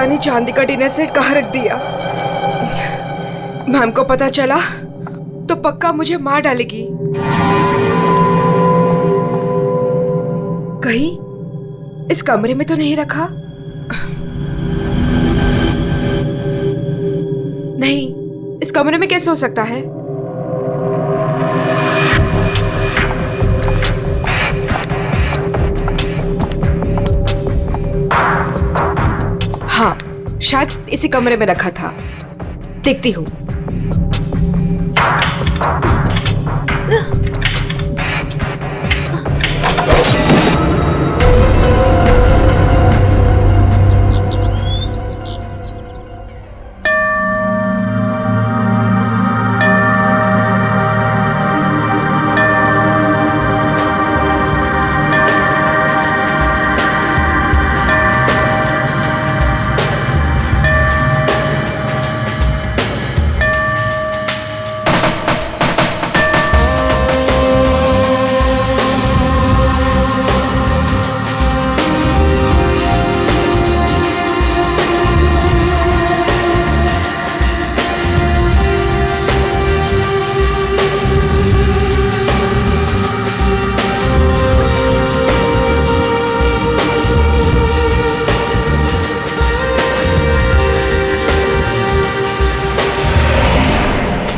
नहीं चांदी का डिनर सेट कहाँ रख दिया। मैम को पता चला तो पक्का मुझे मार डालेगी। कहीं इस कमरे में तो नहीं रखा? नहीं, इस कमरे में कैसे हो सकता है? हाँ, शायद इसी कमरे में रखा था। देखती हूँ।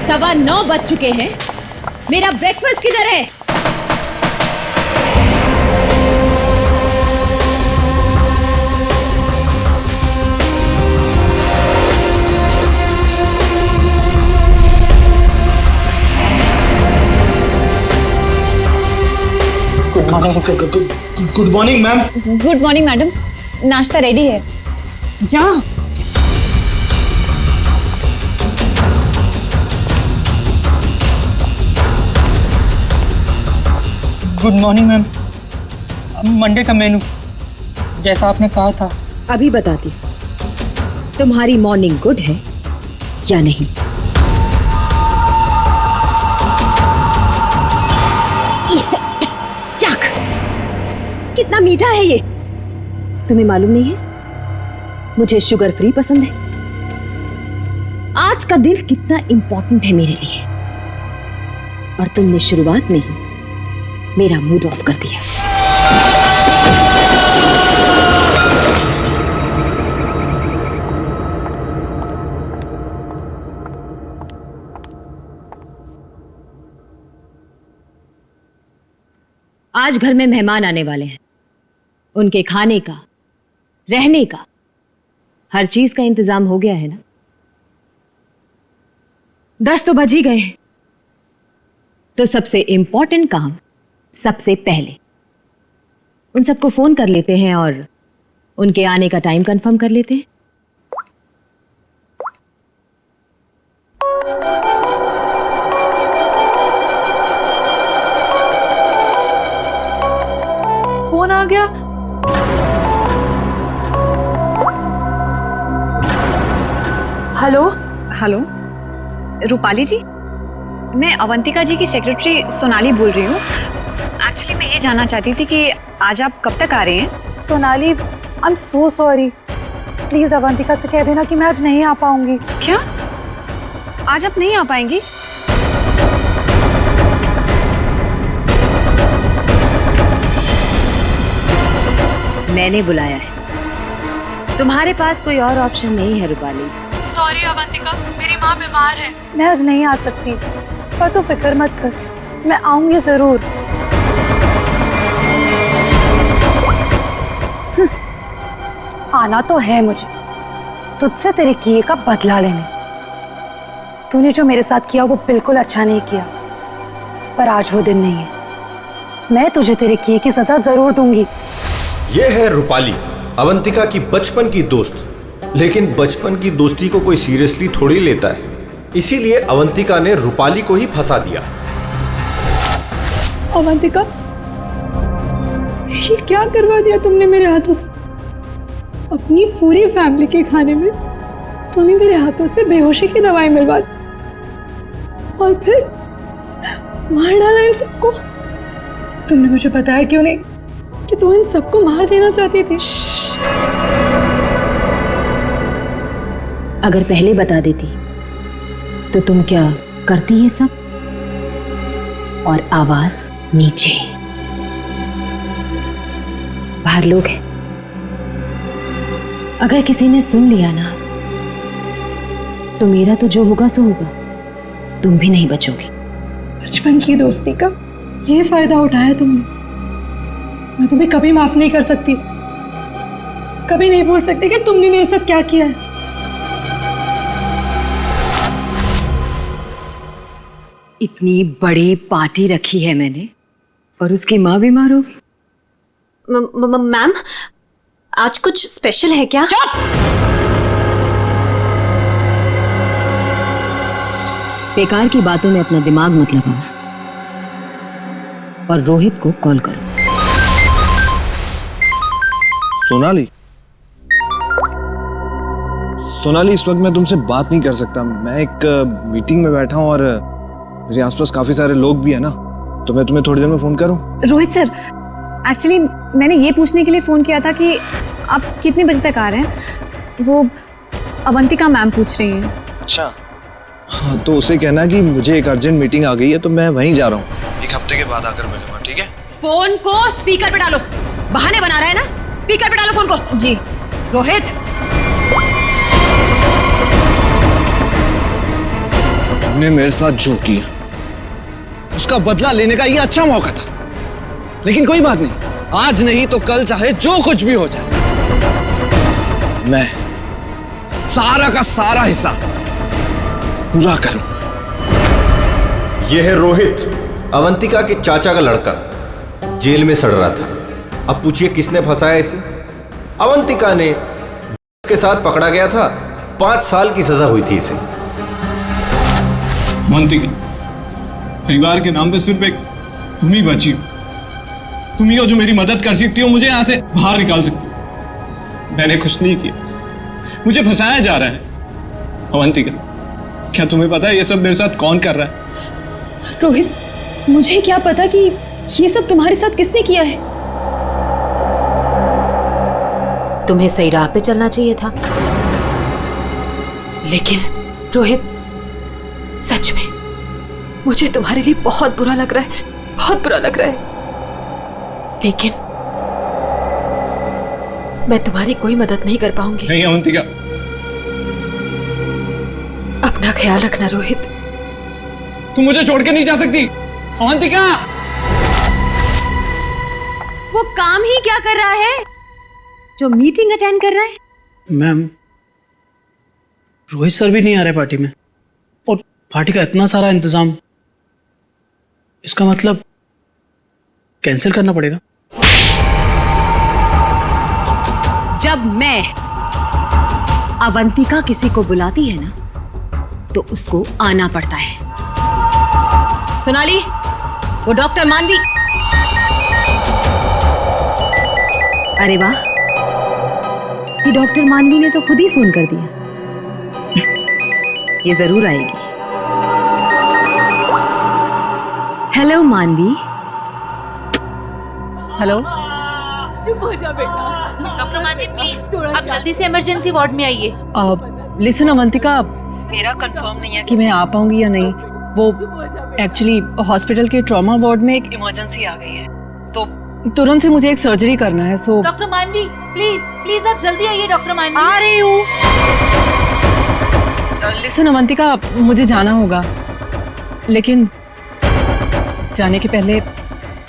सवा 9 बज चुके हैं। मेरा ब्रेकफास्ट किधर है? Good morning ma'am. Good morning madam, नाश्ता रेडी है। जा। Good morning ma'am. मंडे का मेनू जैसा आपने कहा था। अभी बताती तुम्हारी मॉर्निंग गुड है या नहीं। कितना मीठा है ये, तुम्हें मालूम नहीं है मुझे शुगर फ्री पसंद है। आज का दिन कितना इंपॉर्टेंट है मेरे लिए, और तुमने शुरुआत में ही मेरा मूड ऑफ कर दिया। आज घर में मेहमान आने वाले हैं। उनके खाने का, रहने का, हर चीज का इंतजाम हो गया है ना? 10 तो बज ही गए। तो सबसे इंपॉर्टेंट काम सबसे पहले उन सबको फोन कर लेते हैं और उनके आने का टाइम कंफर्म कर लेते हैं। फोन आ गया। हेलो हेलो, रूपाली जी, मैं अवंतिका जी की सेक्रेटरी सोनाली बोल रही हूँ। एक्चुअली मैं ये जानना चाहती थी कि आज आप कब तक आ रहे हैं? Sonali, I am so sorry. Please Avantika से कह देना कि मैं आज नहीं आ पाऊंगी। क्या? आज आप नहीं आ पाएंगी? मैंने बुलाया है, तुम्हारे पास कोई और ऑप्शन नहीं है रूपाली। सॉरी अवंतिका, मेरी माँ बीमार है। मैं आज नहीं आ सकती, पर तू फिक्र मत कर, मैं आऊंगी जरूर। आना तो है मुझे, तुझसे तेरे किए का बदला लेने। तूने जो मेरे साथ किया वो बिल्कुल अच्छा नहीं किया, पर आज वो दिन नहीं है। मैं तुझे तेरे किए की सजा जरूर दूंगी। ये है रूपाली, अवंतिका की बचपन की दोस्त। लेकिन बचपन की दोस्ती को कोई सीरियसली थोड़ी लेता है, इसीलिए अवंतिका ने रूपाली को ही फंसा दिया। अवंतिका, ये क्या करवा दिया तुमने मेरे हाथों से? अपनी पूरी फैमिली के खाने में तूने मेरे हाथों से बेहोशी की दवाई मिलवा दी, और फिर मार डाला इन सबको। तुमने मुझे बताया क्यों नहीं कि तू इन सबको मार देना चाहती थी? अगर पहले बता देती तो तुम क्या करती ये सब? और आवाज नीचे, बाहर लोग हैं, अगर किसी ने सुन लिया ना तो मेरा तो जो होगा सो होगा, तुम भी नहीं बचोगी। बचपन की दोस्ती का ये फायदा उठाया तुमने। मैं तुम्हें कभी माफ नहीं कर सकती, कभी नहीं भूल सकती कि तुमने मेरे साथ क्या किया है। इतनी बड़ी पार्टी रखी है मैंने और उसकी माँ बीमार हो गई। मैम, आज कुछ स्पेशल है क्या? चुप! बेकार की बातों में अपना दिमाग मत लगाओ और रोहित को कॉल करो। सोनाली, इस वक्त मैं तुमसे बात नहीं कर सकता। मैं एक मीटिंग में बैठा हूँ और मेरे आसपास काफी सारे लोग भी है ना, तो मैं तुम्हें थोड़ी देर में फोन करूँ? रोहित सर, एक्चुअली मैंने ये पूछने के लिए फ़ोन किया था कि आप कितने बजे तक आ रहे हैं। वो अवंतिका मैम पूछ रही हैं। अच्छा, हाँ तो उसे कहना कि मुझे एक अर्जेंट मीटिंग आ गई है तो मैं वहीं जा रहा हूँ। एक हफ्ते के बाद आकर मिलूंगा, ठीक है? फोन को स्पीकर पे डालो। बहाने बना रहा है ना, स्पीकर पे डालो फोन को। जी। रोहित, तुमने मेरे साथ जो किया उसका बदला लेने का ये अच्छा मौका था, लेकिन कोई बात नहीं, आज नहीं तो कल चाहे जो कुछ भी हो जाए, मैं सारा का सारा हिस्सा पूरा करूंगा। यह है रोहित, अवंतिका के चाचा का लड़का, जेल में सड़ रहा था। अब पूछिए किसने फंसाया इसे? अवंतिका ने के साथ पकड़ा गया था, 5 साल की सजा हुई थी इसे। अवंतिका, परिवार के नाम पे सिर्फ एक तुम ही बची हो। तुम ही हो जो मेरी मदद कर सकती हो, मुझे यहां से बाहर निकाल सकती हो। मैंने कुछ नहीं किया, मुझे फंसाया जा रहा है। अवंतिका, क्या तुम्हें पता है ये सब मेरे साथ कौन कर रहा है? रोहित, मुझे क्या पता कि ये सब तुम्हारे साथ किसने किया है। तुम्हें सही राह पे चलना चाहिए था, लेकिन रोहित, सच में मुझे तुम्हारे लिए बहुत बुरा लग रहा है, बहुत बुरा लग रहा है, लेकिन मैं तुम्हारी कोई मदद नहीं कर पाऊंगी। नहीं अवंतिका, अपना ख्याल रखना रोहित। तुम मुझे छोड़ के नहीं जा सकती। अवंतिका, वो काम ही क्या कर रहा है जो मीटिंग अटेंड कर रहा है? मैम, रोहित सर भी नहीं आ रहे पार्टी में, और पार्टी का इतना सारा इंतजाम, इसका मतलब कैंसिल करना पड़ेगा। जब मैं अवंतिका किसी को बुलाती है ना तो उसको आना पड़ता है। सोनाली, वो डॉक्टर मानवी। अरे वाह, ये डॉक्टर मानवी ने तो खुद ही फोन कर दिया। ये जरूर आएगी। हेलो मानवी। हेलो। चुप हो जा बेटा। डॉक्टर मानवी प्लीज, आप जल्दी से इमरजेंसी वार्ड में आइए। लिसन अवंतिका, मेरा कंफर्म नहीं है कि मैं आ पाऊंगी या नहीं। वो एक्चुअली हॉस्पिटल के ट्रॉमा वार्ड में एक इमरजेंसी आ गई है, तो तुरंत से मुझे एक सर्जरी करना है। सो डॉक्टर मानवी प्लीज प्लीज आप जल्दी आइए। डॉक्टर मानवी, आ रही हूँ। लिसन अवंतिका, मुझे जाना होगा, लेकिन जाने के पहले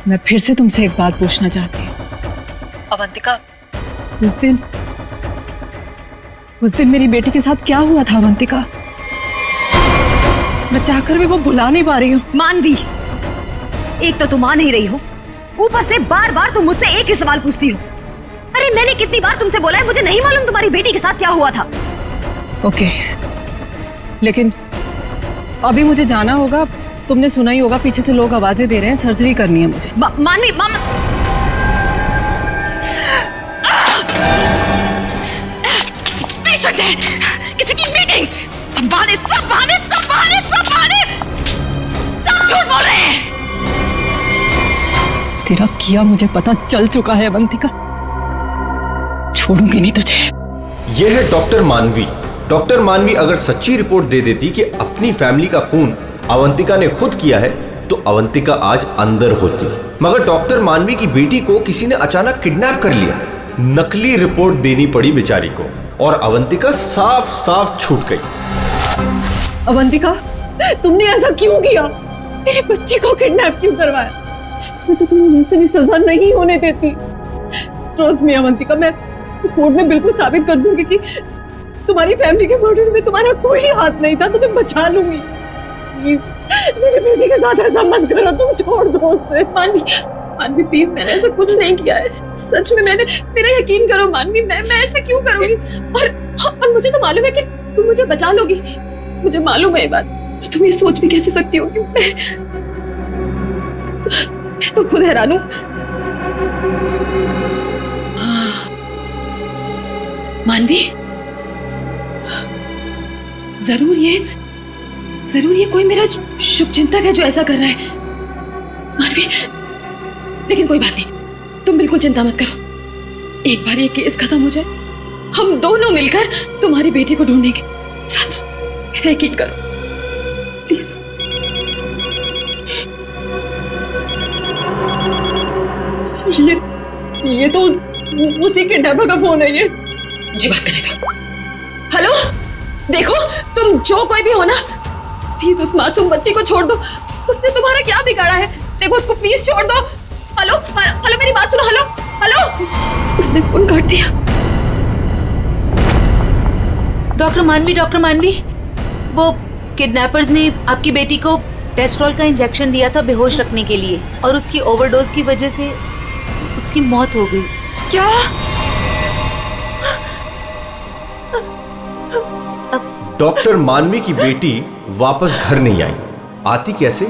मैं फिर से तुमसे एक बात पूछना चाहती हूँ। अवंतिका, उस दिन मेरी बेटी के साथ क्या हुआ था अवंतिका? मैं चाहकर भी वो भुला नहीं पा रही हूँ। मानवी, एक तो तुम आ नहीं रही हो, ऊपर से बार बार तुम मुझसे एक ही सवाल पूछती हो। अरे मैंने कितनी बार तुमसे बोला है, मुझे नहीं मालूम तुम्हारी बेटी के साथ क्या हुआ था। ओके, लेकिन अभी मुझे जाना होगा। तुमने सुना ही होगा, पीछे से लोग आवाजें दे रहे हैं, सर्जरी करनी है मुझे। मानवी, किसी पेशेंट है, किसी की मीटिंग, सब बहाने, सब बहाने, सब बहाने, सब बहाने, सब झूठ बोल रहे हैं। तेरा किया मुझे पता चल चुका है अवंतिका, छोड़ूंगी नहीं तुझे। यह है डॉक्टर मानवी, डॉक्टर मानवी अगर सच्ची रिपोर्ट दे देती कि अपनी फैमिली का खून अवंतिका ने खुद किया है तो अवंतिका आज अंदर होती, मगर डॉक्टर मानवी की बेटी को किसी ने अचानक किडनैप कर लिया। नकली रिपोर्ट देनी पड़ी बेचारी को और अवंतिका साफ साफ छूट गई। अवंतिका, तुमने ऐसा क्यों किया? मेरे बच्चे को किडनैप क्यों करवाया? मैं तो तुम्हें उनसे भी सजा नहीं होने देती। ट्रस्ट मी अवंतिका, मैं कोर्ट में बिल्कुल साबित कर दूंगी कि तुम्हारी फैमिली के मर्डर में तुम्हारा कोई हाथ नहीं था। तुम्हें बचा लूंगी। प्लीज मेरे बेटे के साथ ऐसा मत करो, तुम छोड़ दो उसे। मानवी प्लीज, मैंने ऐसा कुछ नहीं किया है। सच में मेरा यकीन करो मानवी, मैं ऐसा क्यों करूंगी? और मुझे तो मालूम है कि तुम मुझे बचा लोगी। मुझे मालूम है ये बात, और तुम ये सोच भी कैसे सकती हो कि मैं तो खुद हैरान हूं। मानवी, जरूर ये कोई मेरा शुभचिंतक है जो ऐसा कर रहा है। मानवी, लेकिन कोई बात नहीं, तुम बिल्कुल चिंता मत करो। एक बार ये केस खत्म हो जाए, हम दोनों मिलकर तुम्हारी बेटी को ढूंढेंगे। सच, मेरा यकीन करो प्लीज। ये तो उसी के डब्बा का फोन है। ये मुझे बात करने दो। हेलो, देखो तुम जो कोई भी हो ना, प्लीज उस मासूम बच्ची को छोड़ दो। उसने तुम्हारा क्या बिगाड़ा है? देखो उसको प्लीज छोड़ दो। हेलो हेलो, मेरी बात सुनो। हेलो हेलो, उसने फोन काट दिया। डॉक्टर मानवी, वो किडनैपर्स ने आपकी बेटी को टेस्ट्रॉल का इंजेक्शन दिया था बेहोश रखने के लिए, और उसकी ओवरडोज की वजह से उसकी मौत हो गई। क्या? डॉक्टर मानवी की बेटी वापस घर नहीं आई। आती कैसे?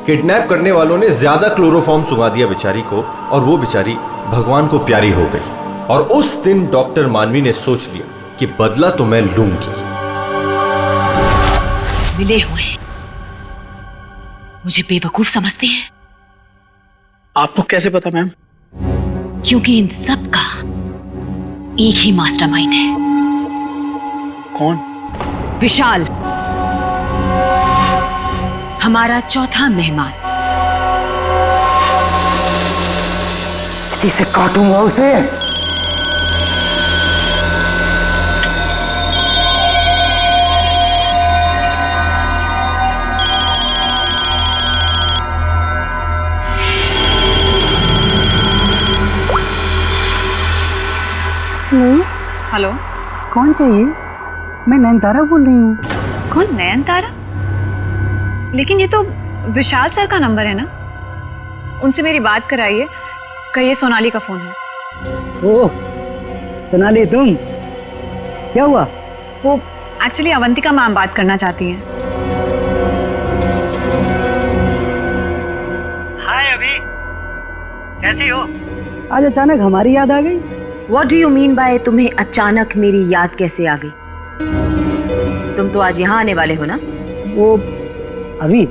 किडनैप करने वालों ने ज्यादा क्लोरोफॉर्म सुंघा दिया बेचारी को, और वो बेचारी भगवान को प्यारी हो गई। और उस दिन डॉक्टर मानवी ने सोच लिया कि बदला तो मैं लूंगी। मिले हुए मुझे बेवकूफ समझते हैं। आपको कैसे पता मैम? क्योंकि इन सब का एक ही मास्टरमाइंड है। कौन? विशाल, हमारा चौथा मेहमान। इसी से काटूंगा उसे। हेलो, कौन चाहिए? मैं नयनतारा बोल रही हूँ। कौन? नयनतारा? लेकिन ये तो विशाल सर का नंबर है ना। उनसे मेरी बात कराइए, कहिए सोनाली का फोन है। ओह सोनाली, तुम? क्या हुआ? वो एक्चुअली अवंतिका मैम बात करना चाहती हैं। हाय अभी, कैसी हो? आज अचानक हमारी याद आ गई। What do you mean by तुम्हें अचानक मेरी याद कैसे आ गई? तुम तो आज यहाँ आने वाले हो ना? वो अभी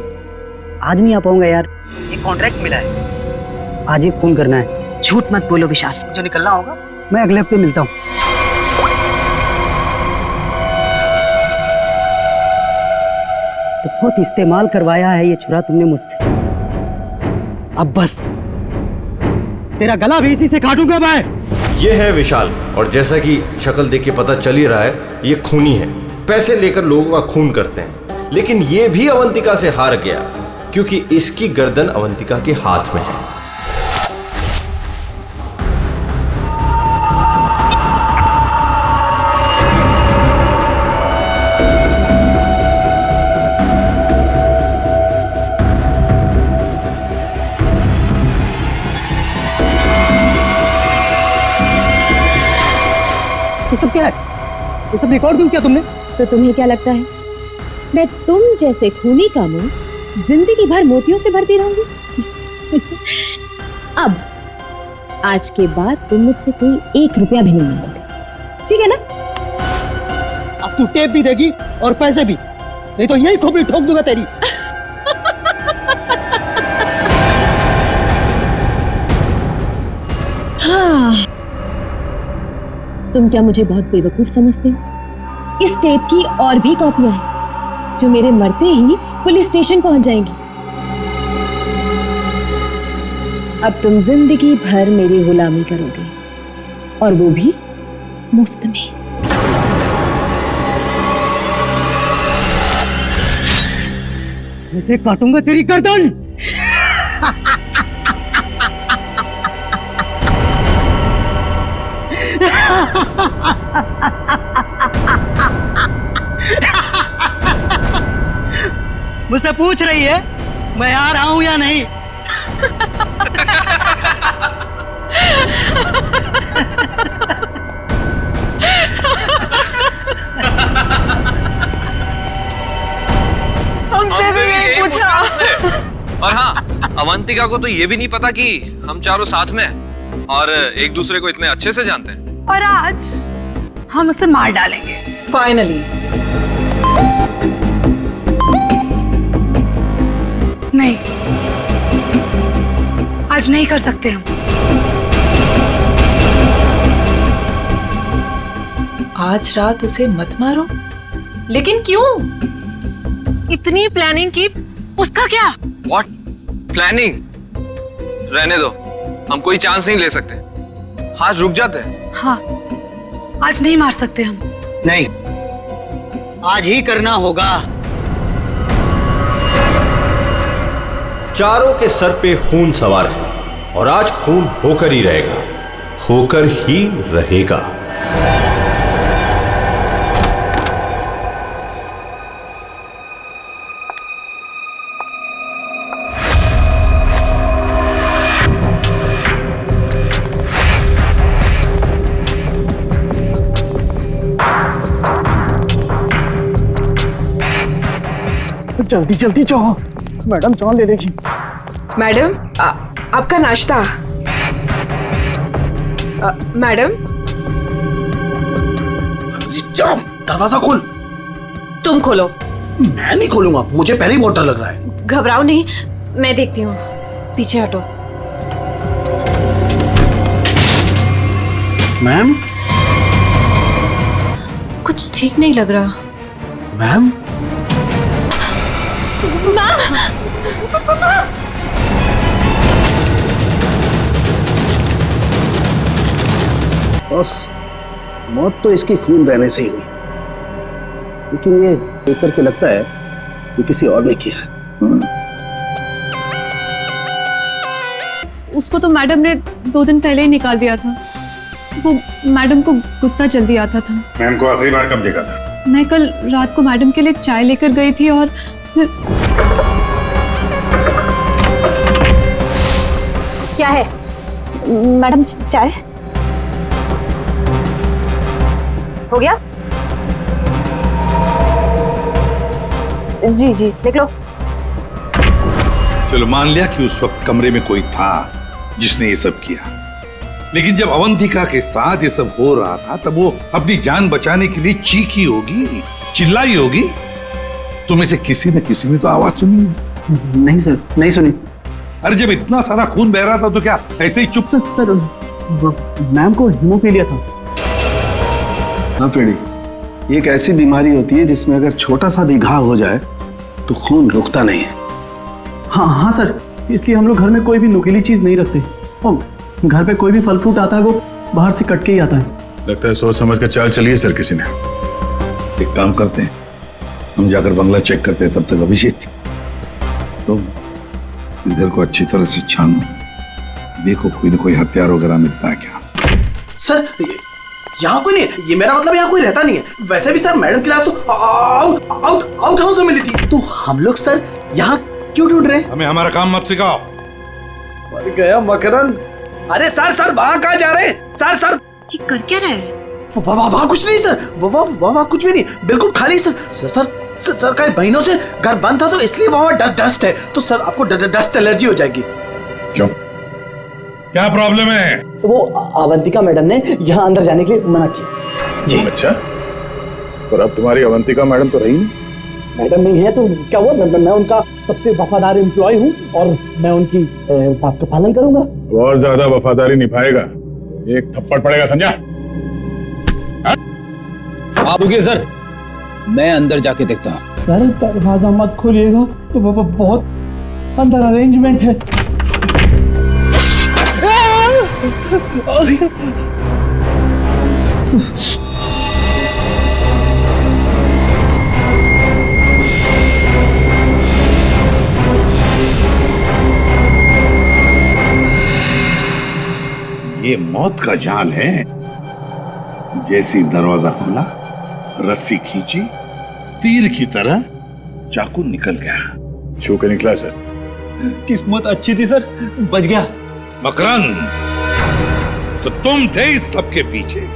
आज नहीं आ पाऊंगा यार, एक कॉन्ट्रैक्ट मिला है, आज एक फोन करना है। झूठ मत बोलो विशाल। जो निकलना होगा मैं अगले हफ्ते मिलता हूँ। बहुत इस्तेमाल करवाया है ये छुरा तुमने मुझसे, अब बस तेरा गला भी इसी से काटूंगा मैं। ये है विशाल, और जैसा कि शक्ल देख के पता चल ही रहा है, ये खूनी है। पैसे लेकर लोगों का खून करते हैं, लेकिन ये भी अवंतिका से हार गया क्योंकि इसकी गर्दन अवंतिका के हाथ में है। ये सब क्या है? ये सब रिकॉर्ड दूं क्या तुमने? तो तुम्हें क्या लगता है मैं तुम जैसे खूनी का मुंह जिंदगी भर मोतियों से भरती रहूंगी? अब आज के बाद तुम मुझसे कोई 1 रुपया भी नहीं मांगोगे, ठीक है ना? अब तू टेप भी देगी और पैसे भी, नहीं तो यही खोपड़ी ठोक दूंगा तेरी। हाँ, तुम क्या मुझे बहुत बेवकूफ समझते हो? इस टेप की और भी कॉपियां हैं जो मेरे मरते ही पुलिस स्टेशन पहुंच जाएंगी। अब तुम जिंदगी भर मेरी गुलामी करोगे, और वो भी मुफ्त में। इसे काटूंगा तेरी गर्दन। मुझसे पूछ रही है मैं आ रहा हूं या नहीं? हमसे भी यही पूछा। और हाँ, अवंतिका को तो ये भी नहीं पता कि हम चारों साथ में हैं और एक दूसरे को इतने अच्छे से जानते हैं। और आज हम उसे मार डालेंगे फाइनली। नहीं, आज नहीं कर सकते हम। आज रात उसे मत मारो। लेकिन क्यों? इतनी प्लानिंग की, उसका क्या? What planning? रहने दो, हम कोई चांस नहीं ले सकते। आज रुक जाते हैं। हाँ, आज नहीं मार सकते हम। नहीं, आज ही करना होगा। चारों के सर पे खून सवार है और आज खून होकर ही रहेगा, होकर ही रहेगा। जल्दी जल्दी जाओ, मैडम चाय ले लेगी। मैडम, आपका नाश्ता। मैडम, जाओ, दरवाजा खोल। तुम खोलो। मैं नहीं खोलूंगा, मुझे पहले ही बहुत डर लग रहा है। घबराओ नहीं, मैं देखती हूँ। पीछे हटो। मैम, कुछ ठीक नहीं लग रहा। मैम, बस मौत तो इसकी खून बहने से ही हुई, लेकिन ये देख करके लगता है कि किसी और ने किया है। उसको तो मैडम ने 2 दिन पहले ही निकाल दिया था। वो मैडम को गुस्सा जल्दी आता था। मैम को आखिरी बार कब देखा था? मैं कल रात को मैडम के लिए चाय लेकर गई थी और फिर... क्या है मैडम? चाय हो गया? जी जी, देख लो। चलो मान लिया कि उस वक्त कमरे में कोई था जिसने ये सब किया, लेकिन जब अवंतिका के साथ ये सब हो रहा था तब वो अपनी जान बचाने के लिए चीखी होगी, चिल्लाई होगी। तुम्हें से किसी ने तो आवाज सुनी? नहीं सर, नहीं सुनी। अरे जब इतना सारा खून बह रहा था तो क्या ऐसे ही चुप? सर, मैम को हीमोफीलिया था। हाँ पेड़ी, ये एक ऐसी बीमारी होती है जिसमें अगर छोटा सा भी घाव हो जाए तो खून रुकता नहीं है। हाँ हाँ सर, इसलिए हम लोग घर में कोई भी नुकीली चीज नहीं रखते। और घर पे कोई भी फल फ्रूट आता है वो बाहर से कट के ही आता है। लगता है सोच समझ कर चाल चलिए सर किसी ने। एक काम करते हैं, हम जाकर बंगला चेक करते हैं, तब तक अभिषेक तो इस घर को अच्छी तरह से छानो, देखो कोई न कोई हथियार वगैरह मिलता है क्या। सर यहाँ कोई नहीं है, ये मेरा मतलब यहाँ कोई रहता नहीं है। वैसे भी सर मैडम की लाश तो आउट हाउस में मिली थी। तो हम लोग सर यहाँ क्यों ढूंढ रहे हैं? हमें हमारा काम मत सिखाओ। मर गया मकरंद। अरे सर वहाँ कहाँ जा रहे हैं? सर ये कर क्या रहे हैं? वहाँ कुछ नहीं सर, वहाँ कुछ भी नहीं, बिल्कुल खाली सर। सर कई महीनों से घर बंद था तो इसलिए वहाँ डस्ट है, तो सर आपको डस्ट एलर्जी हो जाएगी। क्यों, क्या प्रॉब्लम है? वो अवंतिका मैडम ने यहाँ अंदर जाने के लिए मना किया जी। अच्छा, और अब तुम्हारी अवंतिका मैडम तो रही नहीं? मैडम नहीं है तो क्या हुआ? मैं उनका सबसे वफादार एम्प्लॉय हूँ और मैं उनकी बात का पालन करूंगा। और ज्यादा वफादारी निभाएगा, एक थप्पड़ पड़ेगा, समझा? आप रुकिए सर, मैं अंदर जाके देखता हूँ। सर दरवाजा मत खोलिएगा, तो बहुत अंदर अरेंजमेंट है। ये मौत का जाल है। जैसी दरवाजा खुला, रस्सी खींची, तीर की तरह चाकू निकल गया। छू के निकला सर। किस्मत अच्छी थी सर, बच गया। मकरंद, तो तुम थे इस सबके पीछे,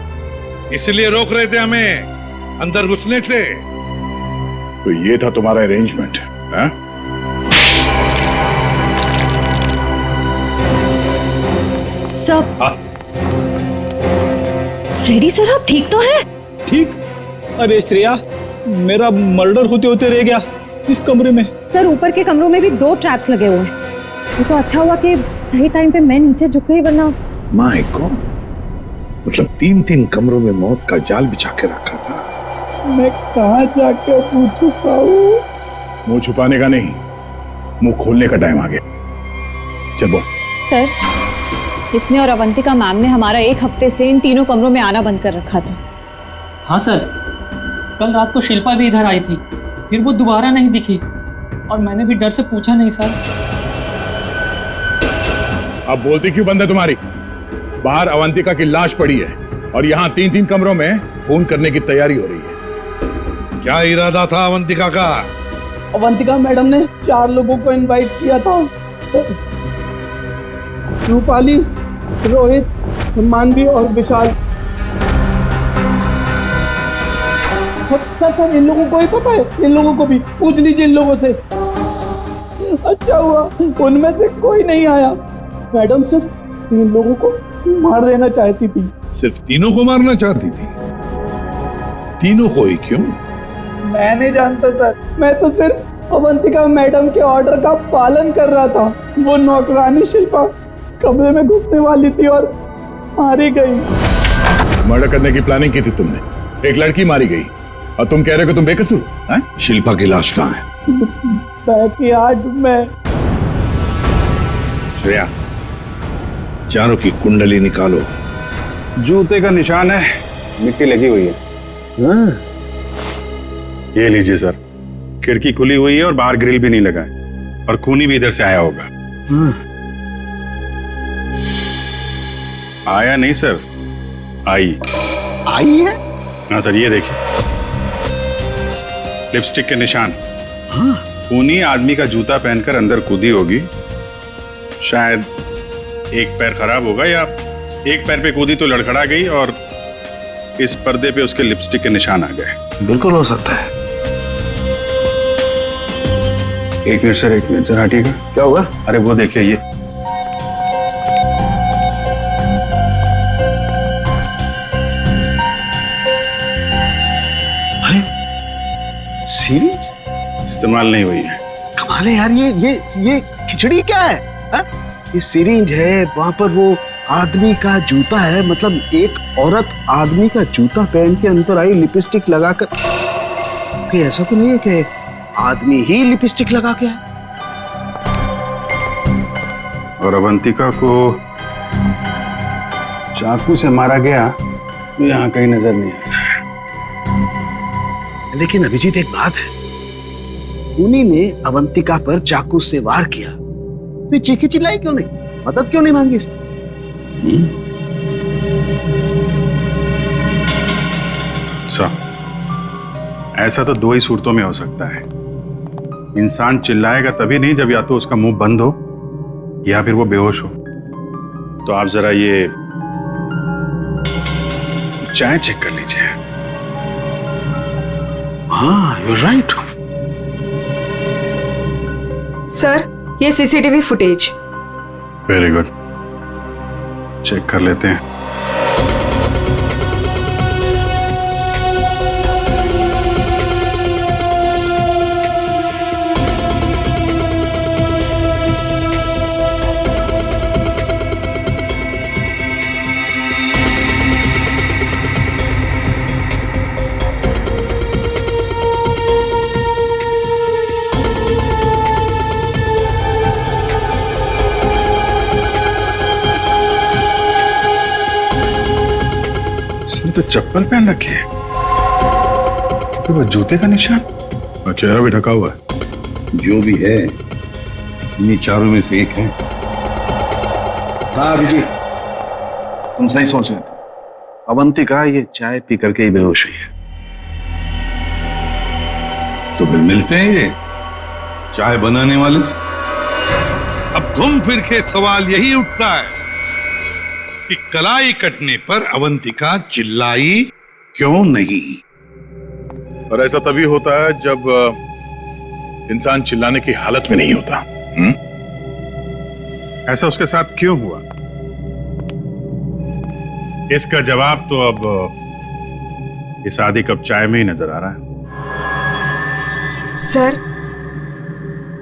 इसलिए रोक रहे थे हमें अंदर घुसने से। तो ये था तुम्हारा अरेंजमेंट, हाँ? सब फ्रेडी सर, आप ठीक तो है? ठीक? अरे श्रेया, मेरा मर्डर होते होते रह गया इस कमरे में। सर ऊपर के कमरों में भी 2 ट्रैप्स लगे हुए हैं। ये तो अच्छा हुआ कि सही टाइम पे मैं नीचे झुक गई, वरना माय गॉड, मतलब 3 कमरों में मौत का जाल बिछा के रखा था। मैं कहाँ जाके मुंह छुपाऊं? मुंह छुपाने का नहीं, मुंह खोलने का टाइम आ गया। चल बोल। सर, इसने और अवंतिका मैम ने हमारा 1 हफ्ते से इन तीनों कमरों में आना बंद कर रखा था। हाँ सर, कल रात को शिल्पा भी इधर आई थी, फिर वो दोबारा नहीं दिखी और मैंने भी डर से पूछा नहीं सर। अब बोलती क्यों बंद है तुम्हारी? बाहर अवंतिका की लाश पड़ी है और यहाँ 3 कमरों में फोन करने की तैयारी हो रही है। क्या इरादा था अवंतिका का? अवंतिका मैडम ने 4 लोगों को इनवाइट किया था। रूपाली, रोहित, मानवी और विशाल। सर इन लोगों को ही पता है, इन लोगों को भी पूछ लीजिए इन लोगों से। अच्छा हुआ उनमें से कोई नहीं आया। मैडम सिर्फ इन लोगों को मार देना चाहती थी। सिर्फ तीनों को मारना चाहती थी? तीनों को ही क्यों? मैं नहीं जानता सर, मैं तो सिर्फ अवंतिका मैडम के ऑर्डर का पालन कर रहा था। वो नौकरानी शिल्पा कमरे में घुसने वाली थी और मारी गई। मर्डर करने की प्लानिंग की थी तुमने, एक लड़की मारी गई और तुम कह रहे हो कि तुम बेकसूर हैं? शिल्पा की लाश कहाँ है? बैकयार्ड में। श्रेया, चारों की कुंडली निकालो। जूते का निशान है, मिट्टी लगी हुई है। ये लीजिए सर, खिड़की खुली हुई है और बाहर ग्रिल भी नहीं लगा है और खूनी भी इधर से आया होगा। आया नहीं सर, आई है? हाँ सर, ये देखिए लिपस्टिक के निशान। खूनी आदमी का जूता पहनकर अंदर कूदी होगी। शायद एक पैर खराब होगा या एक पैर पे कूदी तो लड़खड़ा गई और इस पर्दे पे उसके लिपस्टिक के निशान आ गए। बिल्कुल हो सकता है। एक मिनट सर, एक मिनट सर, हटिएगा। क्या हुआ? अरे वो देखिए, ये सीरीज इस्तेमाल नहीं हुई है। कमाल है यार, ये खिचड़ी क्या है? हा? ये सिरिंज है, वहां पर वो आदमी का जूता है, मतलब एक औरत आदमी का जूता पहन के अंदर आई लिपस्टिक लगाकर। कहीं ऐसा तो नहीं है कि आदमी ही लिपस्टिक लगा के आए? और अवंतिका को चाकू से मारा गया तो यहाँ कहीं नजर नहीं आया। लेकिन अभिजीत, एक बात है, खूनी ने अवंतिका पर चाकू से वार किया, तो चीखी चिल्लाई क्यों नहीं? मदद क्यों नहीं मांगी इसने? ऐसा तो 2 ही सूरतों में हो सकता है। इंसान चिल्लाएगा तभी नहीं जब या तो उसका मुंह बंद हो या फिर वो बेहोश हो। तो आप जरा ये चाय चेक कर लीजिए। हाँ, you're right. सर, ये CCTV footage. Very good, check कर लेते हैं। तो चप्पल पहन रखी है, तो वो जूते का निशान और चेहरा भी ढका हुआ है। जो भी है इन्हीं चारों में से एक है। हाँ अभिजीत, तुम सही सोच रहे थे। अवंतिका ये चाय पी करके ही बेहोश हुई है। तो फिर मिलते हैं ये चाय बनाने वाले से। अब घूम फिर के सवाल यही उठता है कि कलाई कटने पर अवंतिका चिल्लाई क्यों नहीं? और ऐसा तभी होता है जब इंसान चिल्लाने की हालत में नहीं होता। ऐसा उसके साथ क्यों हुआ, इसका जवाब तो अब इस आधी कप चाय में ही नजर आ रहा है। सर,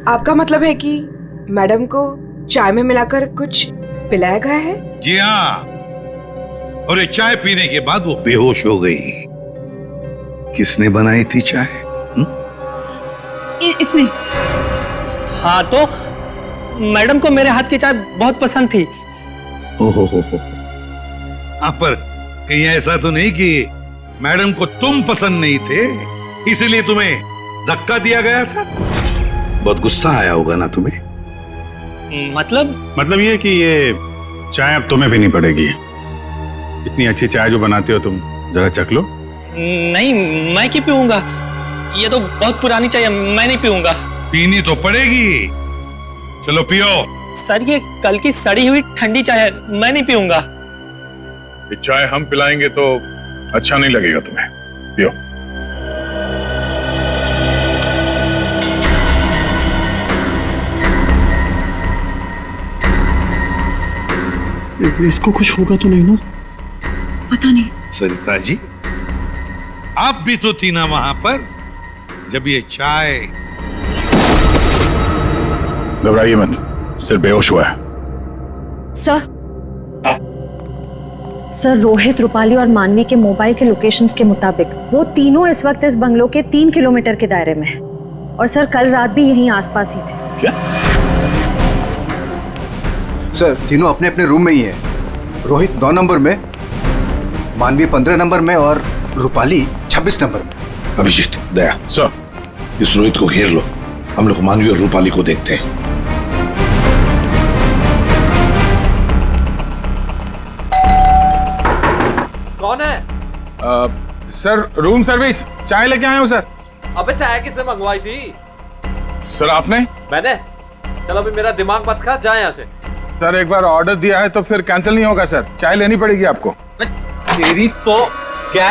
आपका मतलब है कि मैडम को चाय में मिलाकर कुछ पिलाया गया है? जी हाँ, और ये चाय पीने के बाद वो बेहोश हो गई। किसने बनाई थी चाय? इसने। हाँ तो मैडम को मेरे हाथ की चाय बहुत पसंद थी। हो। हाँ, पर कहीं ऐसा तो नहीं कि मैडम को तुम पसंद नहीं थे इसलिए तुम्हें धक्का दिया गया था? बहुत गुस्सा आया होगा ना तुम्हें? मतलब ये कि ये चाय अब तुम्हें पीनी पड़ेगी। इतनी अच्छी चाय जो बनाते हो तुम, जरा चख लो। नहीं, मैं क्यों पीऊंगा? ये तो बहुत पुरानी चाय है, मैं नहीं पीऊंगा। पीनी तो पड़ेगी, चलो पियो। सर ये कल की सड़ी हुई ठंडी चाय है, मैं नहीं पीऊंगा। ये चाय हम पिलाएंगे तो अच्छा नहीं लगेगा तुम्हें, पियो। इसको कुछ होगा तो नहीं ना? पता नहीं। सरिता जी, आप भी तो थी ना वहां पर जब ये चाय। घबराइए मत, सिर्फ बेहोश हुआ है। सर, रोहित, रूपाली और मानवी के मोबाइल के लोकेशंस के मुताबिक वो तीनों इस वक्त इस बंगलो के 3 किलोमीटर के दायरे में हैं। और सर कल रात भी यहीं आसपास ही थे। क्या? सर, तीनों अपने अपने रूम में ही है। रोहित 9 नंबर में, मानवी 15 नंबर में और रूपाली 26 नंबर में। अभिजीत, दया सर, इस रोहित को घेर लो, हम लोग मानवी और रूपाली को देखते हैं। कौन है? सर, रूम सर्विस, चाय लेके आए हो सर। अबे चाय किसने मंगवाई थी? सर आपने? मैंने। चलो अभी मेरा दिमाग मत खा, जा यहाँ से। सर एक बार ऑर्डर दिया है तो फिर कैंसिल नहीं होगा सर, चाय लेनी पड़ेगी आपको। तेरी तो क्या?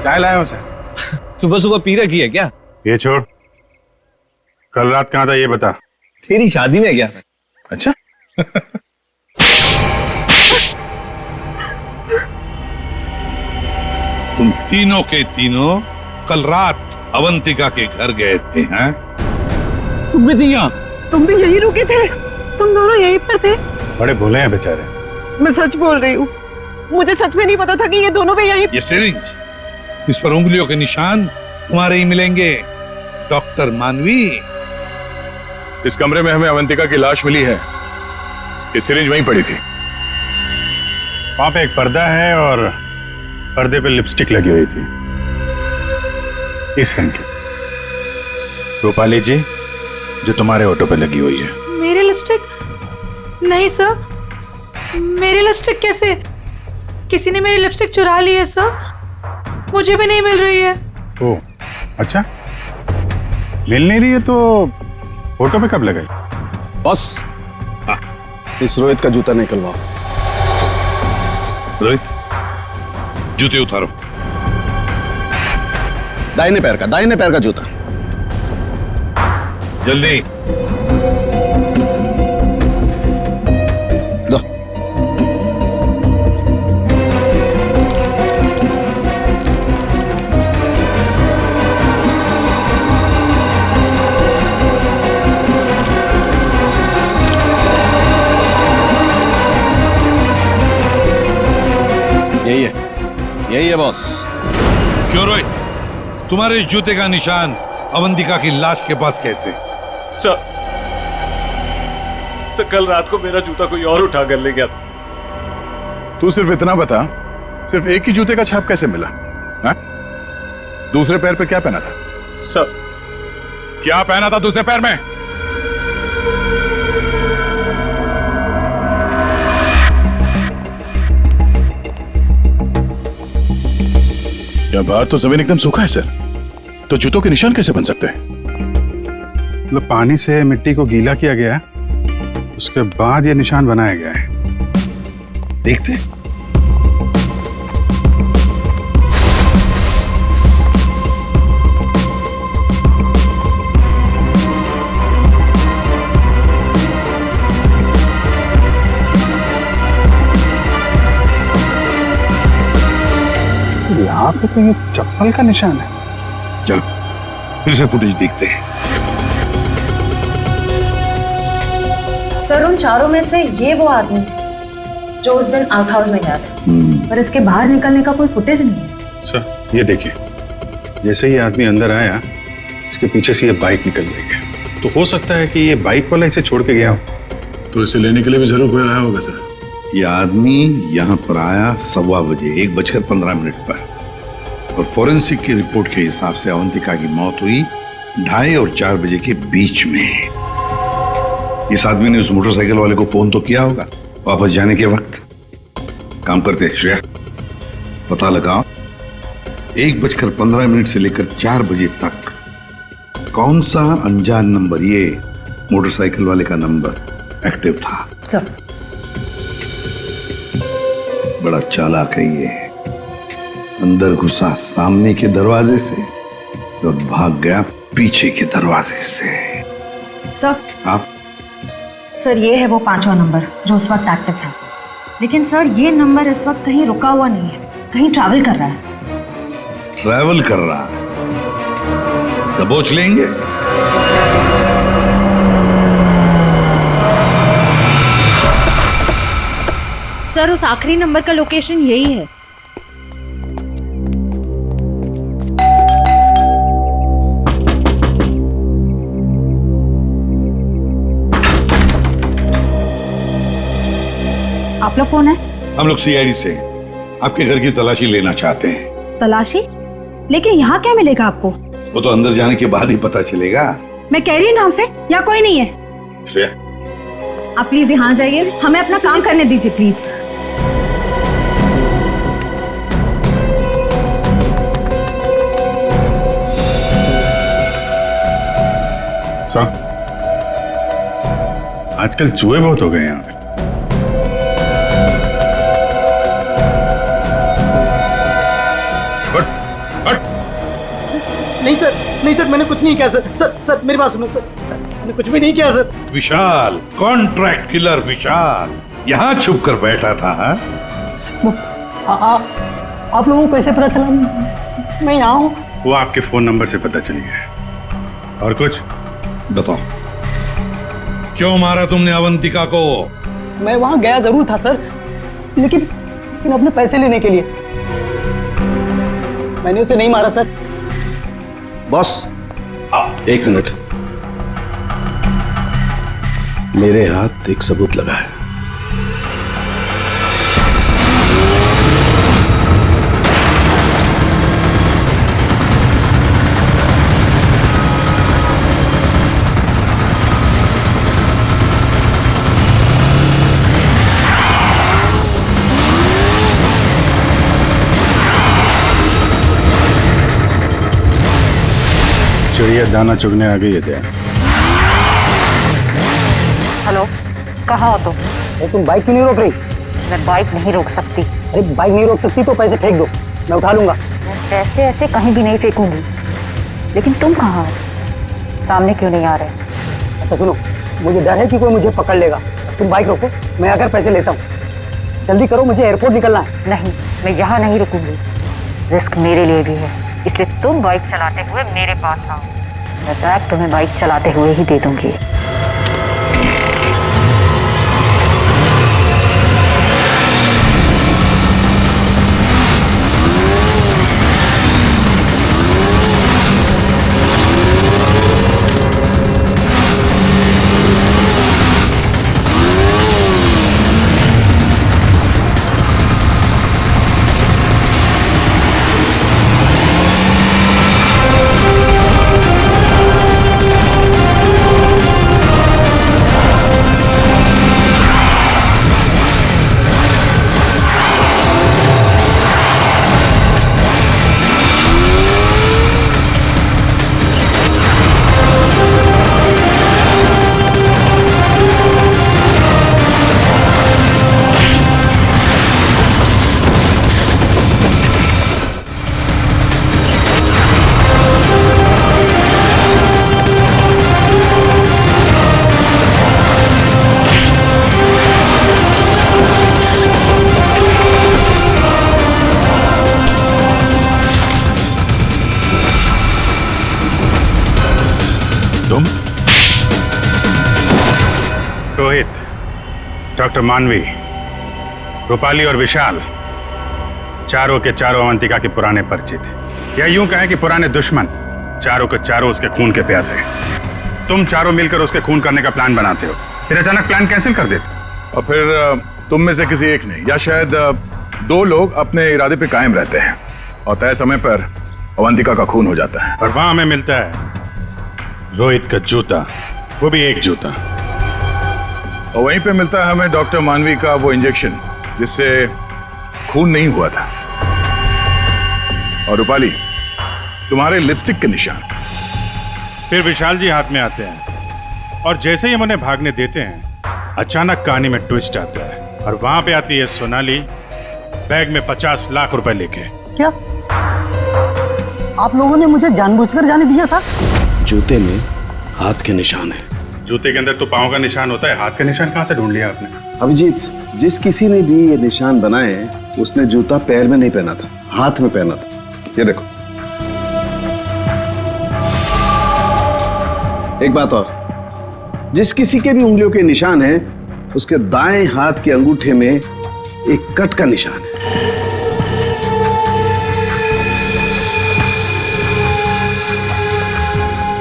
चाय लाया हूँ सर। सुबह सुबह पी रखी है क्या? ये छोड़, कल रात कहाँ था ये बता। तेरी शादी में गया था। अच्छा। तुम तीनों के तीनों कल रात अवंतिका के घर गए थे, हैं? तुम भी यहाँ? तुम भी यही रुके थे? तुम दोनों यहीं पर थे? बड़े भोले हैं बेचारे। मैं सच बोल रही हूँ, मुझे सच में नहीं पता था कि ये दोनों भी यहीं। ये सिरिंज, इस पर उंगलियों के निशान तुम्हारे ही मिलेंगे, डॉक्टर मानवी। इस कमरे में हमें अवंतिका की लाश मिली है, ये सिरिंज वहीं पड़ी थी। वहां पे एक पर्दा है और पर्दे पे लिपस्टिक लगी हुई थी, इस रंग की। रूपाली जी, जो तुम्हारे ऑटो पे लगी हुई है। मेरी लिपस्टिक? नहीं सर, मेरी लिपस्टिक कैसे? किसी ने मेरी लिपस्टिक चुरा ली है सर, मुझे भी नहीं मिल रही है। ओह अच्छा, मिल नहीं रही है तो फोटो पे कब लगाई? बॉस, इस रोहित का जूता निकलवाओ। रोहित, जूते उतारो। दाहिने पैर का जूता। जल्दी। दो। यही है बॉस। क्यों रोहित, तुम्हारे जूते का निशान अवंतिका की लाश के पास कैसे? सर, कल रात को मेरा जूता कोई और उठा कर ले गया था। तू सिर्फ इतना बता, सिर्फ एक ही जूते का छाप कैसे मिला? हा? दूसरे पैर पे क्या पहना था? सर, क्या पहना था दूसरे पैर में? क्या बाहर तो जमीन एकदम सूखा है सर, तो जूतों के निशान कैसे बन सकते हैं? मतलब पानी से मिट्टी को गीला किया गया है, उसके बाद ये निशान बनाया गया है। देखते हैं। यहाँ पे तो ये चप्पल का निशान है। चलो फिर से फुटेज देखते हैं। सर, उन चारों में से ये वो आदमी जो उस दिन आउट हाउस में गया था, पर इसके बाहर निकलने का कोई फुटेज नहीं है। सर ये देखिए, जैसे ही आदमी अंदर आया, इसके पीछे से ये बाइक निकल गई। तो हो सकता है कि ये बाइक वाला इसे छोड़ के गया हो। तो इसे लेने के लिए भी जरूर कोई आया होगा सर। ये आदमी यहाँ पर आया 1:15 बजे, 1:15 पर, और फॉरेंसिक की रिपोर्ट के हिसाब से अवंतिका की मौत हुई 2:30 और 4 बजे के बीच में। इस आदमी ने उस मोटरसाइकिल वाले को फोन तो किया होगा वापस जाने के वक्त। काम करते श्रेया, पता लगाओ 1:15 से लेकर 4 बजे तक कौन सा अनजान नंबर, ये मोटरसाइकिल वाले का नंबर एक्टिव था। सर, बड़ा चालाक है ये। अंदर घुसा सामने के दरवाजे से और भाग गया पीछे के दरवाजे से। सर, आप सर ये है वो 5वां नंबर जो उस वक्त एक्टिव था। लेकिन सर ये नंबर इस वक्त कहीं रुका हुआ नहीं है, कहीं ट्रैवल कर रहा है। ट्रैवल कर रहा, दबोच लेंगे। सर उस आखिरी नंबर का लोकेशन यही है। आप लोग कौन है? हम लोग सीआईडी से आपके घर की तलाशी लेना चाहते हैं। तलाशी? लेकिन यहाँ क्या मिलेगा आपको? वो तो अंदर जाने के बाद ही पता चलेगा। मैं कह रही हूँ नाम से, यहाँ कोई नहीं है। श्रेया, आप प्लीज यहाँ जाइए, हमें अपना काम करने दीजिए प्लीज। सर, आजकल चूहे बहुत हो गए यहाँ पे। नहीं सर, मैंने कुछ नहीं किया सर। सर मेरी बात सुनो सर, मैंने कुछ भी नहीं किया सर। विशाल, कॉन्ट्रैक्ट किलर विशाल, यहाँ छुप कर बैठा था। आप लोगों को कैसे पता चला मैं यहाँ हूँ? वो आपके फोन नंबर से पता चल गया। और कुछ बताओ, क्यों मारा तुमने अवंतिका को? मैं वहां गया जरूर था सर, लेकिन अपने पैसे लेने के लिए। मैंने उसे नहीं मारा सर। बॉस, 1 मिनट, मेरे हाथ एक सबूत लगा है। चिड़िया दाना चुगने आ गई है क्या? हेलो, कहाँ हो तुम? तुम बाइक क्यों नहीं रोक रही? मैं बाइक नहीं रोक सकती। अरे बाइक नहीं रोक सकती तो पैसे फेंक दो, मैं उठा लूंगा। मैं पैसे ऐसे कहीं भी नहीं फेंकूंगी। लेकिन तुम कहाँ हो? सामने क्यों नहीं आ रहे? अच्छा सुनो, मुझे डर है कि कोई मुझे पकड़ लेगा। तुम बाइक रोको, मैं आकर पैसे लेता हूँ। जल्दी करो, मुझे एयरपोर्ट निकलना है। नहीं, मैं यहाँ नहीं रुकूंगी। रिस्क मेरे लिए भी है, इसलिए तुम बाइक चलाते हुए मेरे पास आओ। मैं बैग तुम्हें बाइक चलाते हुए ही दे दूंगी। रोहित, डॉक्टर मानवी, रूपाली और विशाल चारों के चारों अवंतिका के पुराने परिचित, या यूं कहें कि पुराने दुश्मन। चारों के चारों उसके खून के प्यासे। तुम चारों मिलकर उसके खून करने का प्लान बनाते हो, फिर अचानक प्लान कैंसिल कर देते हो। और फिर तुम में से किसी एक ने या शायद दो लोग अपने इरादे पे कायम रहते हैं और तय समय पर अवंतिका का खून हो जाता है। और वहां हमें मिलता है रोहित का जूता, वो भी एक जूता। और वहीं पे मिलता है हमें डॉक्टर मानवी का वो इंजेक्शन जिससे खून नहीं हुआ था। और रूपाली, तुम्हारे लिपस्टिक के निशान। फिर विशाल जी हाथ में आते हैं और जैसे ही हम उन्हें भागने देते हैं, अचानक कहानी में ट्विस्ट आता है और वहां पे आती है सोनाली बैग में 50 लाख रुपए लेके। क्या आप लोगों ने मुझे जानबूझकर जाने दिया था? जूते में हाथ के निशान है। जूते के अंदर तो पाँव का निशान होता है, हाथ का निशान कहाँ से ढूंढ लिया आपने? अभिजीत, जिस किसी ने भी ये निशान बनाए उसने जूता पैर में नहीं पहना था, हाथ में पहना था। ये देखो। एक बात और, जिस किसी के भी उंगलियों के निशान है उसके दाएं हाथ के अंगूठे में एक कट का निशान है।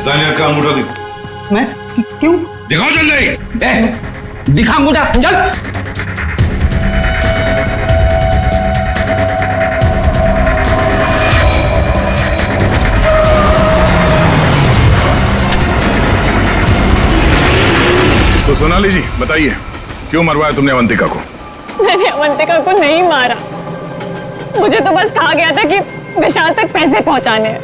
दाएं हाथ का अंगूठा दिखा। मैं क्यों? दिखाओ जल्दी। दिखा अंगूठा, चल। तो सोनाली जी बताइए, क्यों मरवाया तुमने अवंतिका को? मैंने अवंतिका को नहीं मारा, मुझे तो बस कहा गया था कि विशाल तक पैसे पहुंचाने हैं।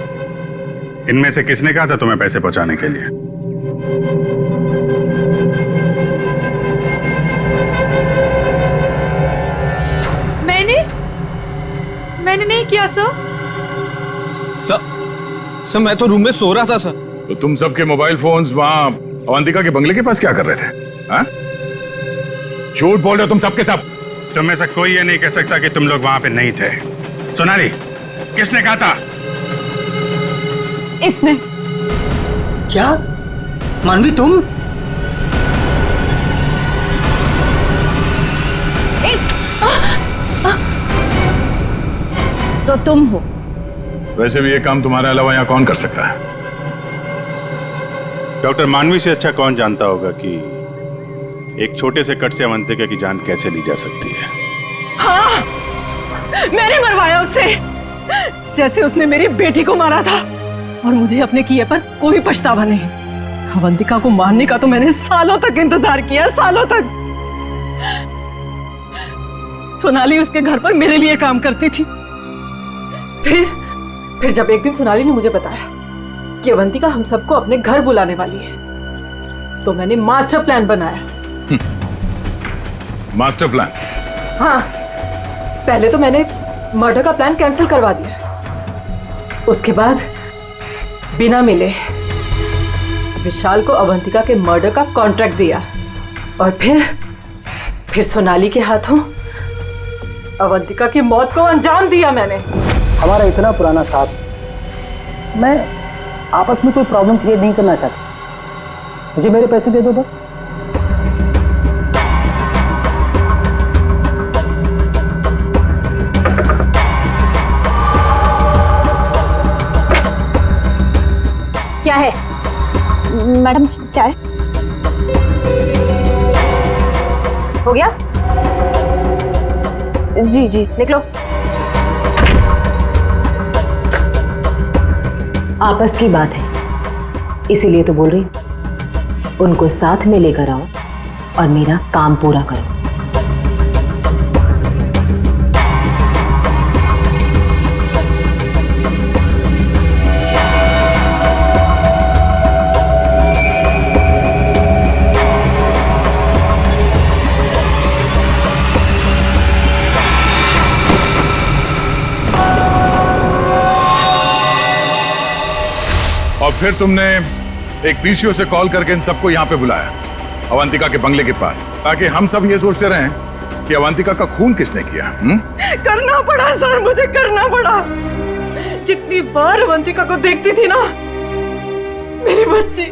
इनमें से किसने कहा था तुम्हें पैसे पहुंचाने के लिए? मैंने नहीं किया सर। सर मैं तो रूम में सो रहा था सर। तो तुम सबके मोबाइल फोन्स वहां अवंतिका के बंगले के पास क्या कर रहे थे? हाँ? झूठ बोल रहे हो तुम सबके सब। तुम में से कोई ये नहीं कह सकता कि तुम लोग वहां पे नहीं थे। सोनाली, किसने कहा था? इसने। क्या मानवी तुम? तो तुम हो। वैसे भी ये काम तुम्हारे अलावा यहाँ कौन कर सकता है? डॉक्टर मानवी से अच्छा कौन जानता होगा कि एक छोटे से कट से अवंतिका की जान कैसे ली जा सकती है। हाँ, मैंने मरवाया उसे, जैसे उसने मेरी बेटी को मारा था। और मुझे अपने किए पर कोई पछतावा नहीं। अवंतिका को मारने का तो मैंने सालों तक इंतजार किया, सालों तक। सोनाली उसके घर पर मेरे लिए काम करती थी। फिर जब एक दिन सोनाली ने मुझे बताया कि अवंतिका हम सबको अपने घर बुलाने वाली है, तो मैंने मास्टर प्लान बनाया। Master plan? हाँ, पहले तो मैंने मर्डर का प्लान कैंसिल करवा दिया। उसके बाद बिना मिले विशाल को अवंतिका के मर्डर का कॉन्ट्रैक्ट दिया और फिर सोनाली के हाथों अवंतिका की मौत को अंजाम दिया मैंने। हमारा इतना पुराना साथ, मैं आपस में कोई प्रॉब्लम क्रिएट नहीं करना चाहता। मुझे मेरे पैसे दे दो बस। क्या है मैडम? चाय हो गया? जी जी, निकलो। आपस की बात है, इसीलिए तो बोल रही हूं। उनको साथ में लेकर आओ और मेरा काम पूरा करो। और फिर तुमने एक पीसीओ से कॉल करके इन सबको यहाँ पे बुलाया, अवंतिका के बंगले के पास, ताकि हम सब ये सोचते रहें कि अवंतिका का खून किसने किया। करना पड़ा सर, मुझे करना पड़ा। जितनी बार अवंतिका को देखती थी ना, मेरी बच्ची,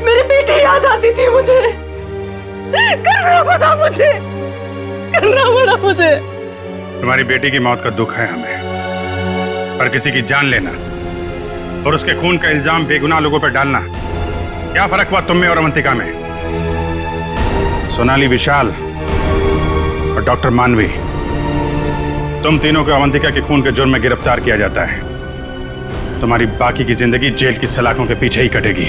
मेरी बेटी याद आती थी मुझे। करना पड़ा मुझे, करना पड़ा मुझे। तुम्हारी बेटी की मौत का दुख है हमें, पर किसी की जान लेना और उसके खून का इल्जाम बेगुनाह लोगों पर डालना, क्या फर्क हुआ तुम में और अवंतिका में? सोनाली, विशाल और डॉक्टर मानवी, तुम तीनों को अवंतिका के खून के जुर्म में गिरफ्तार किया जाता है। तुम्हारी बाकी की जिंदगी जेल की सलाखों के पीछे ही कटेगी।